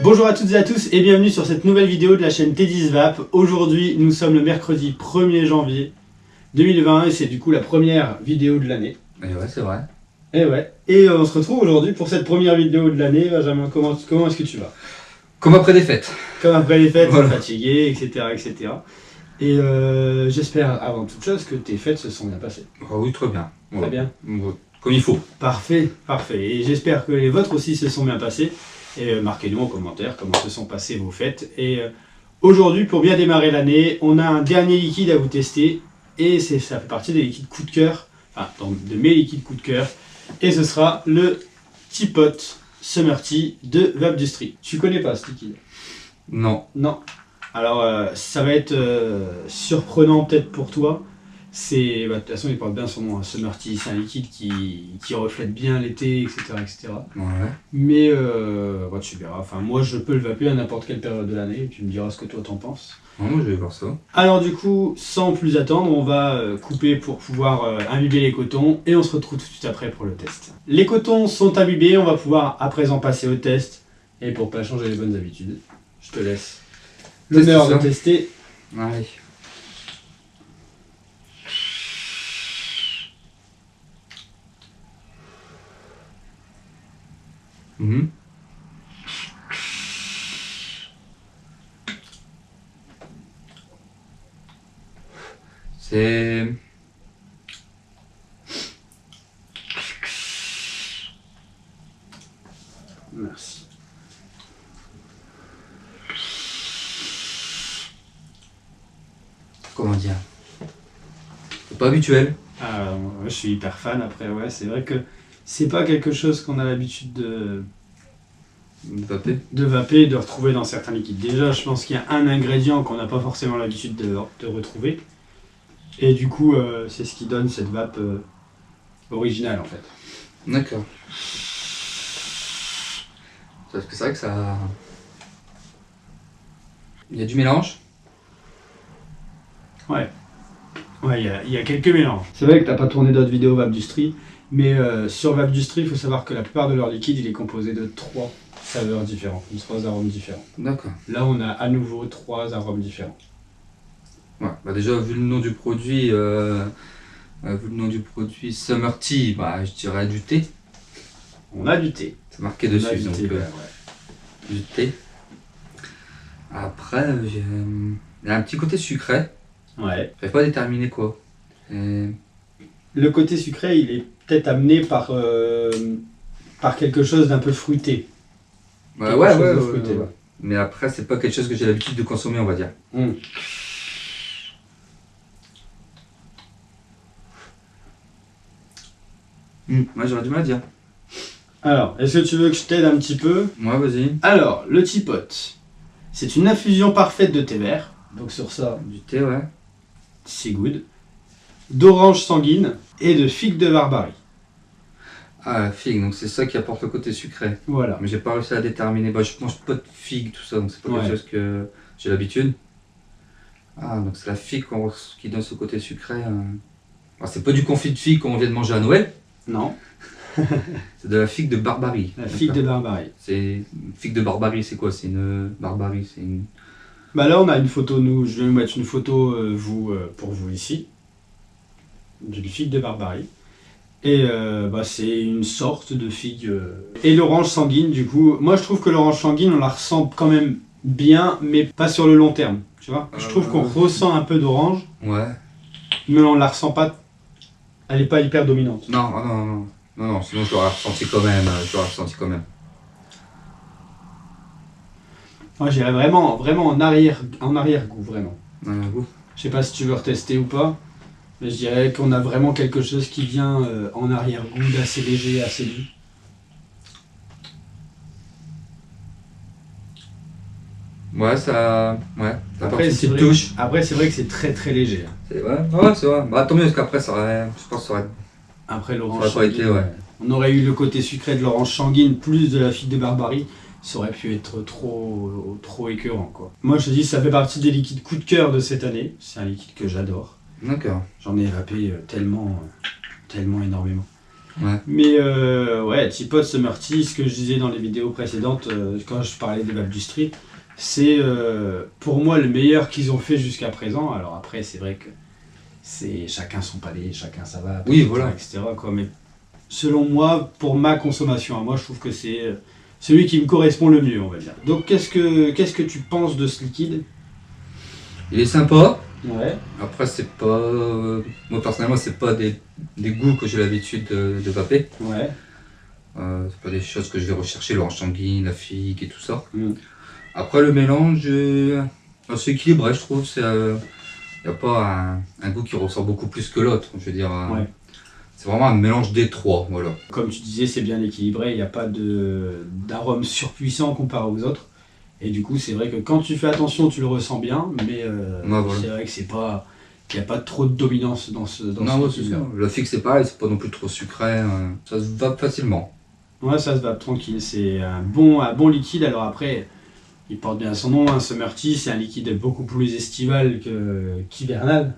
Bonjour à toutes et à tous et bienvenue sur cette nouvelle vidéo de la chaîne T10 Vape. Aujourd'hui, nous sommes le mercredi 1er janvier 2020 et c'est du coup la première vidéo de l'année. Et ouais, c'est vrai. Et on se retrouve aujourd'hui pour cette première vidéo de l'année. Benjamin, comment est-ce que tu vas? Comme après les fêtes. Comme après les fêtes, voilà. Fatigué, etc. Et j'espère avant toute chose que tes fêtes se sont bien passées. Oh oui, très bien. Très bien. Comme il faut. Parfait. Et j'espère que les vôtres aussi se sont bien passées. Et marquez-nous en commentaire comment se sont passées vos fêtes. Et aujourd'hui, pour bien démarrer l'année, on a un dernier liquide à vous tester. Et ça fait partie des liquides coup de cœur. Enfin, de mes liquides coup de cœur. Et ce sera le T-Pot Summer Tea de Vapdustry. Tu connais pas ce liquide? Non. Non. Alors, ça va être surprenant peut-être pour toi. De toute façon, il porte bien son nom, hein. Summer Tea, c'est un liquide qui reflète bien l'été, etc. Ouais. Mais tu verras. Enfin, moi, je peux le vaper à n'importe quelle période de l'année. Et tu me diras ce que toi t'en penses. Non, je vais voir ça. Alors du coup, sans plus attendre, on va couper pour pouvoir imbiber les cotons. Et on se retrouve tout de suite après pour le test. Les cotons sont imbibés. On va pouvoir à présent passer au test. Et pour pas changer les bonnes habitudes, je te laisse l'honneur de tester. Allez. C'est... Merci. Comment dire? C'est pas habituel. Je suis hyper fan après, ouais, c'est vrai que c'est pas quelque chose qu'on a l'habitude de vaper et de retrouver dans certains liquides. Déjà, je pense qu'il y a un ingrédient qu'on n'a pas forcément l'habitude de retrouver. Et du coup, c'est ce qui donne cette vape originale en fait. D'accord. Parce que c'est vrai que ça... Il y a du mélange. Ouais, il y a quelques mélanges. C'est vrai que t'as pas tourné d'autres vidéos Vapdustry, mais sur Vapdustry, il faut savoir que la plupart de leur liquide, il est composé de 3 saveurs différentes, 3 arômes différents. D'accord. Là, on a à nouveau 3 arômes différents. Ouais, bah déjà, vu le nom du produit, Summer Tea, bah, je dirais du thé. On a du thé. C'est marqué dessus, du donc thé, ouais. du thé. Après, il y a un petit côté sucré. Ouais. Je n'avais pas déterminé quoi. Et... Le côté sucré, il est peut-être amené par quelque chose d'un peu fruité. Bah, Fruité, ouais. Mais après, c'est pas quelque chose que j'ai l'habitude de consommer, on va dire. Moi, j'aurais du mal à dire. Alors, est-ce que tu veux que je t'aide un petit peu? Ouais, vas-y. Alors, le T-Pot, c'est une infusion parfaite de thé vert. Donc sur ça, Du thé, ouais. c'est good. D'orange sanguine et de figue de Barbarie. Ah, figue, donc c'est ça qui apporte le côté sucré. Voilà. Mais j'ai pas réussi à déterminer. Bah, je mange pas de figue, tout ça, donc c'est pas quelque chose que j'ai l'habitude. Ah, donc c'est la figue qui donne ce côté sucré. Ah, c'est pas du confit de figue qu'on vient de manger à Noël. Non. C'est de la figue de Barbarie. La figue de Barbarie. C'est figue de Barbarie, c'est quoi? C'est une Barbarie, c'est une... Bah là, on a une photo, je vais vous mettre une photo, pour vous ici, d'une figue de Barbarie. Et c'est une sorte de figue. Et l'orange sanguine, du coup, moi je trouve que l'orange sanguine, on la ressent quand même bien, mais pas sur le long terme. Tu vois, je trouve qu'on ressent un peu d'orange, Ouais. mais on la ressent pas. Elle est pas hyper dominante. Non, sinon je l'aurais ressenti quand même. Moi j'irais vraiment en arrière-goût, vraiment. Goût. Je sais pas si tu veux retester ou pas, mais je dirais qu'on a vraiment quelque chose qui vient en arrière-goût, d'assez léger, assez doux. Ouais, ça Après, c'est vrai, touche. Après, c'est vrai que c'est très très léger. C'est vrai, c'est vrai. Bah, tant mieux, parce qu'après, je pense que ça aurait... Après l'orange ça aurait pas été, ouais. On aurait eu le côté sucré de l'orange sanguine plus de la figue de Barbarie, ça aurait pu être trop écœurant, quoi. Moi je te dis, ça fait partie des liquides coup de cœur de cette année, c'est un liquide que j'adore. D'accord. J'en ai vapé tellement énormément. Ouais. Mais ouais, Teapot, Summertea, ce que je disais dans les vidéos précédentes, quand je parlais des vapes du street, c'est pour moi le meilleur qu'ils ont fait jusqu'à présent. Alors après, c'est vrai que c'est chacun son palais, chacun sa vape, Oui, etc., voilà. etc., quoi. Mais selon moi, pour ma consommation, moi je trouve que c'est celui qui me correspond le mieux, on va dire. Donc qu'est-ce que tu penses de ce liquide? Il est sympa. Ouais. Après, c'est pas. Moi, personnellement, c'est pas des goûts que j'ai l'habitude de vaper. Ouais. C'est pas des choses que je vais rechercher, l'orange sanguine, la figue et tout ça. Mm. Après, le mélange, c'est équilibré, je trouve. Il n'y a pas un goût qui ressort beaucoup plus que l'autre. Je veux dire, Ouais. c'est vraiment un mélange des trois. Voilà. Comme tu disais, c'est bien équilibré, il n'y a pas d'arôme surpuissant comparé aux autres. Et du coup, c'est vrai que quand tu fais attention, tu le ressens bien, mais Voilà. c'est vrai que c'est pas, qu'il n'y a pas trop de dominance dans ce Non, ouais, c'est liquide-là. ça. La figue, c'est pareil, c'est pas non plus trop sucré. Ça se vape facilement. Ouais, ça se va tranquille, c'est un bon liquide. Alors après, il porte bien son nom, un Summertea, c'est un liquide beaucoup plus estival qu'hivernal.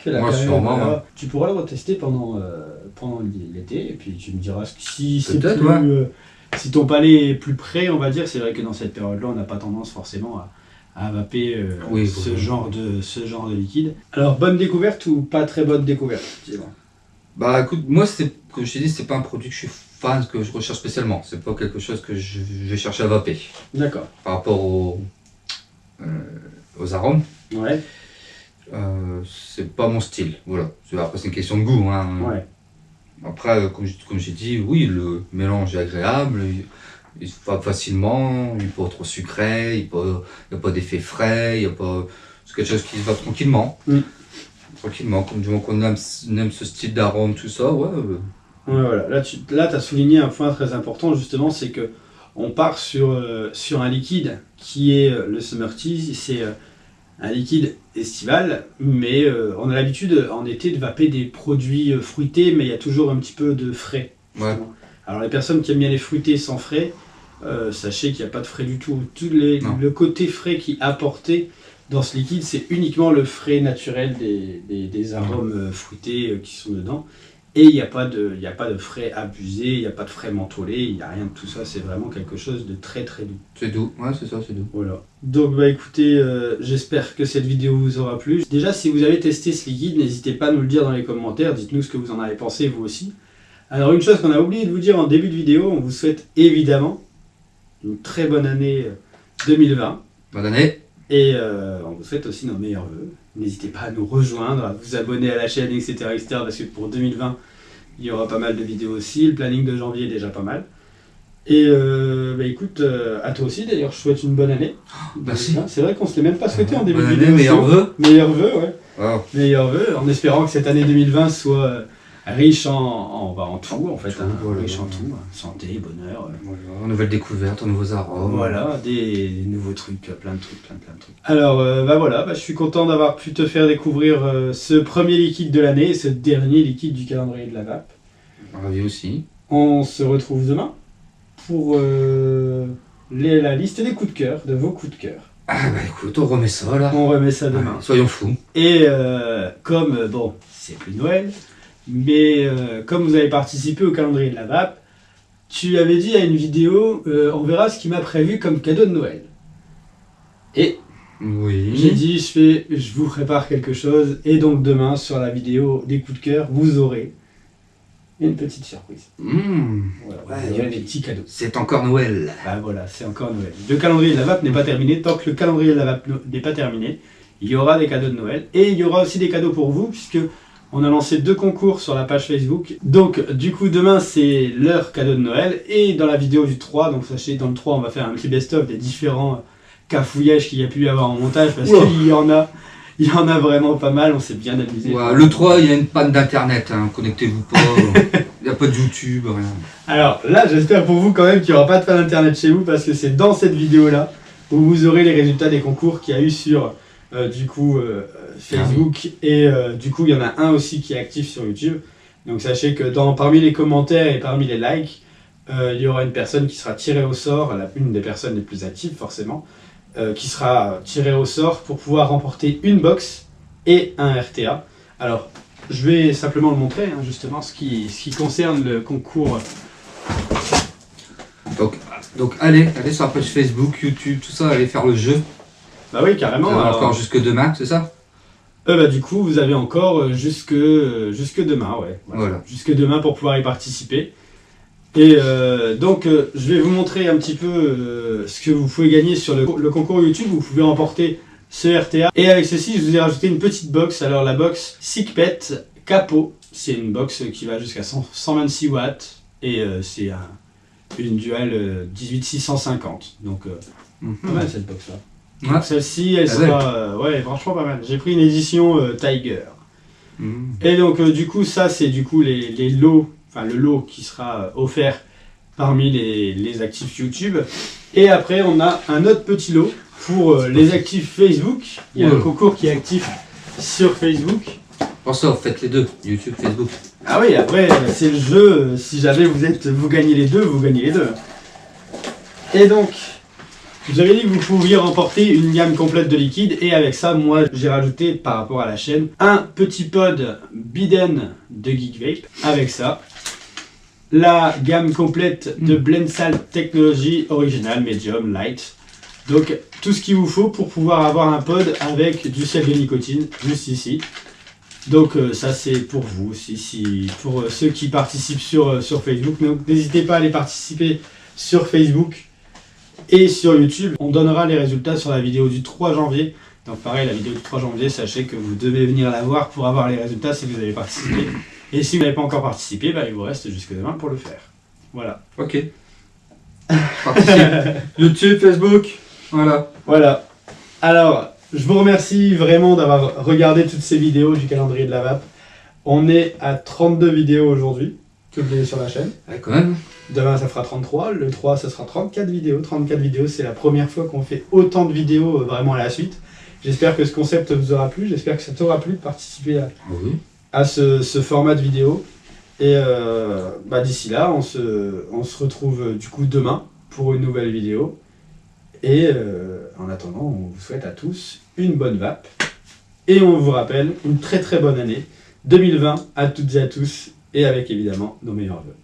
Que la Ouais, période, sûrement, voilà. ouais. Tu pourras le retester pendant l'été, et puis tu me diras si c'est Peut-être, plus, ouais. si ton palais est plus prêt, on va dire. C'est vrai que dans cette période-là, on n'a pas tendance forcément à vaper Oui, ce voilà. genre de liquide. Alors, bonne découverte ou pas très bonne découverte, dis-moi. Bah écoute, moi, comme je t'ai dit, c'est pas un produit que je suis fan, que je recherche spécialement. C'est pas quelque chose que je vais chercher à vaper. D'accord. Par rapport aux arômes, Ouais. c'est pas mon style. Voilà. Après, c'est une question de goût. Hein. Ouais. Après, comme j'ai dit, oui, le mélange est agréable. Il se vape facilement, il n'est pas trop sucré, il n'y a pas d'effet frais, c'est quelque chose qui se vape tranquillement. Mm. Tranquillement, comme du moment qu'on aime ce style d'arôme, tout ça, ouais. Ouais, voilà. Là, tu as souligné un point très important, justement, c'est que on part sur un liquide qui est le Summertea. C'est un liquide estival, mais on a l'habitude en été de vaper des produits fruités, mais il y a toujours un petit peu de frais. Ouais. Justement. Alors les personnes qui aiment bien les fruités sans frais, sachez qu'il n'y a pas de frais du tout. Non. Le côté frais qui est apporté dans ce liquide, c'est uniquement le frais naturel des arômes fruités qui sont dedans. Et il n'y a pas de frais abusés, il n'y a pas de frais mentholés, il n'y a rien de tout ça. C'est vraiment quelque chose de très très doux. C'est doux, ouais, c'est ça, c'est doux. Voilà. Donc bah écoutez, j'espère que cette vidéo vous aura plu. Déjà, si vous avez testé ce liquide, n'hésitez pas à nous le dire dans les commentaires. Dites-nous ce que vous en avez pensé vous aussi. Alors une chose qu'on a oublié de vous dire en début de vidéo, on vous souhaite évidemment une très bonne année 2020. Bonne année. Et on vous souhaite aussi nos meilleurs vœux. N'hésitez pas à nous rejoindre, à vous abonner à la chaîne, etc., etc. Parce que pour 2020, il y aura pas mal de vidéos aussi. Le planning de janvier est déjà pas mal. Et bah écoute, à toi aussi d'ailleurs, je souhaite une bonne année. Merci. C'est vrai qu'on se l'est même pas souhaité en début Bonne de année, vidéo. meilleurs vœux. Meilleurs vœux, ouais. Wow. Meilleurs vœux, en espérant que cette année 2020 soit riche en tout, en fait. Tout, Hein, voilà. riche en tout. Santé, bonheur. Voilà, nouvelles découvertes, nouveaux arômes. Voilà, des nouveaux trucs, plein de trucs. Alors, bah voilà, je suis content d'avoir pu te faire découvrir ce premier liquide de l'année et ce dernier liquide du calendrier de la vape. Ravi aussi. On se retrouve demain pour la liste des coups de cœur, de vos coups de cœur. Ah bah écoute, on remet ça là. On remet ça demain. Ouais, soyons fous. Et comme, bon, c'est plus Noël, mais comme vous avez participé au calendrier de la vape, tu avais dit à une vidéo, on verra ce qu'il m'a prévu comme cadeau de Noël. Et Oui. j'ai dit, je vous prépare quelque chose, et donc demain, sur la vidéo des coups de cœur, vous aurez une petite surprise. Voilà, Ouais, vous aurez des petits cadeaux. c'est encore Noël. Bah voilà, c'est encore Noël. Le calendrier de la vape n'est pas terminé. Tant que le calendrier de la vape n'est pas terminé, il y aura des cadeaux de Noël. Et il y aura aussi des cadeaux pour vous, puisque on a lancé 2 concours sur la page Facebook. Donc du coup, demain, c'est leur cadeau de Noël. Et dans la vidéo du 3, donc sachez, dans le 3, on va faire un petit best-of des différents cafouillages qu'il y a pu y avoir en montage, parce Wow. qu'il y en a vraiment pas mal. On s'est bien amusé. Ouais, le 3, il y a une panne d'internet, hein. Connectez-vous pas. Il n'y a pas de YouTube, rien. Alors là, j'espère pour vous quand même qu'il n'y aura pas de fan internet chez vous, parce que c'est dans cette vidéo-là où vous aurez les résultats des concours qu'il y a eu sur Facebook. Et du coup, il y en a un aussi qui est actif sur YouTube. Donc sachez que parmi les commentaires et parmi les likes, il y aura une personne qui sera tirée au sort, une des personnes les plus actives forcément, qui sera tirée au sort pour pouvoir remporter une box et un RTA. Alors, je vais simplement le montrer, hein, justement, ce qui concerne le concours. Donc allez sur la page Facebook, YouTube, tout ça, allez faire le jeu. Bah oui, carrément. Vous avez encore jusque demain, c'est ça? Bah du coup, vous avez encore jusque demain, ouais. Voilà. Jusque demain pour pouvoir y participer. Et donc, je vais vous montrer un petit peu ce que vous pouvez gagner sur le concours YouTube. Vous pouvez remporter ce RTA. Et avec ceci, je vous ai rajouté une petite box. Alors, la box SICPET Capo. C'est une box qui va jusqu'à 126 watts. Et c'est une Dual 18650. Donc, pas mal cette box-là. Ouais. Celle-ci, elle sera ouais, franchement pas mal. J'ai pris une édition Tiger. Et donc du coup, ça c'est du coup les lots, enfin le lot qui sera offert parmi les actifs YouTube. Et après, on a un autre petit lot pour les actifs Facebook. Il y a un concours qui est actif sur Facebook. Pour ça, vous faites les deux, YouTube, Facebook. Ah oui, après c'est le jeu. Si jamais vous gagnez les deux, vous gagnez les deux. Et donc, je vous avais dit que vous pouviez remporter une gamme complète de liquide et avec ça, moi, j'ai rajouté par rapport à la chaîne un petit pod Biden de Geek Vape. Avec ça, la gamme complète de Blend Salt Technology Original, Medium, Light. Donc, tout ce qu'il vous faut pour pouvoir avoir un pod avec du sel de nicotine, juste ici. Donc, ça c'est pour vous aussi, pour ceux qui participent sur Facebook. Donc, n'hésitez pas à aller participer sur Facebook. Et sur YouTube, on donnera les résultats sur la vidéo du 3 janvier. Donc pareil, la vidéo du 3 janvier, sachez que vous devez venir la voir pour avoir les résultats si vous avez participé. Et si vous n'avez pas encore participé, bah, il vous reste jusque demain pour le faire. Voilà. Ok. Participe. YouTube, Facebook, voilà. Voilà. Alors, je vous remercie vraiment d'avoir regardé toutes ces vidéos du calendrier de la vape. On est à 32 vidéos aujourd'hui, publiées sur la chaîne. Ouais, quand même. Demain, ça fera 33. Le 3, ça sera 34 vidéos. 34 vidéos, c'est la première fois qu'on fait autant de vidéos vraiment à la suite. J'espère que ce concept vous aura plu. J'espère que ça t'aura plu de participer à ce format de vidéo. Et d'ici là, on se retrouve du coup demain pour une nouvelle vidéo. Et en attendant, on vous souhaite à tous une bonne vape. Et on vous rappelle une très très bonne année 2020 à toutes et à tous. Et avec évidemment nos meilleurs vœux.